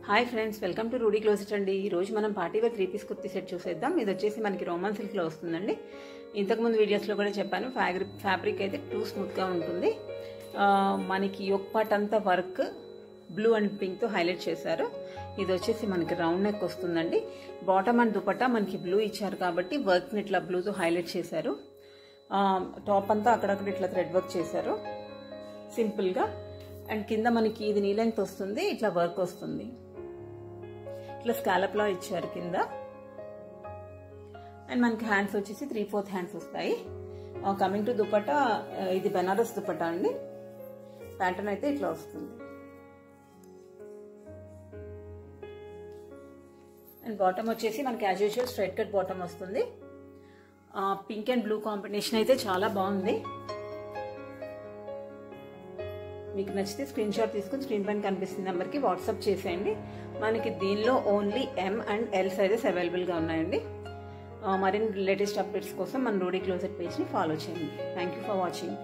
Hi friends, welcome to Rudy closet అండి. ఈరోజు మనం పార్టీవేర్ 3 పీస్ కుర్తీ సెట్ చూసేద్దాం. ఇది వచ్చేసి మనకి రోమన్ సిల్క్లో వస్తుందండి. ఇంతకుముందు వీడియోస్లో కూడా చెప్పాను, ఫ్యాబ్రిక్ అయితే టూ స్మూత్గా ఉంటుంది. మనకి ఒక పార్ట్ అంతా వర్క్ బ్లూ అండ్ పింక్తో హైలైట్ చేశారు. ఇది వచ్చేసి మనకి రౌండ్ నెక్ వస్తుందండి. బాటమ్ అండ్ దుపట్టా మనకి బ్లూ ఇచ్చారు కాబట్టి వర్క్ని ఇట్లా బ్లూతో హైలైట్ చేశారు. టాప్ అంతా అక్కడక్కడ ఇట్లా థ్రెడ్ వర్క్ చేశారు సింపుల్గా. అండ్ కింద మనకి ఇది నీ లెంగ్త్ వస్తుంది, ఇట్లా వర్క్ వస్తుంది. ఇట్లా స్కాలప్ లా ఇచ్చారు కింద. అండ్ మనకి హ్యాండ్స్ వచ్చేసి 3/4 హ్యాండ్స్ వస్తాయి. కమింగ్ టు దుపట్టా, ఇది బెనారస్ దుపట్టా అండి. ప్యాటర్న్ అయితే ఇట్లా వస్తుంది. అండ్ బాటమ్ వచ్చేసి మనకి as usual straight cut bottom వస్తుంది. పింక్ అండ్ బ్లూ కాంబినేషన్ అయితే చాలా బాగుంది. మీకు నచ్చితే స్క్రీన్ షాట్ తీసుకుని స్క్రీన్ పైన కనిపిస్తున్న నెంబర్కి వాట్సాప్ చేసేయండి. మనకి దీనిలో only M and L sizes అవైలబుల్గా ఉన్నాయండి. మరిన్ని లేటెస్ట్ అప్డేట్స్ కోసం మన రూడీ క్లోజెట్ పేజ్ని ఫాలో చేయండి. Thank you for watching.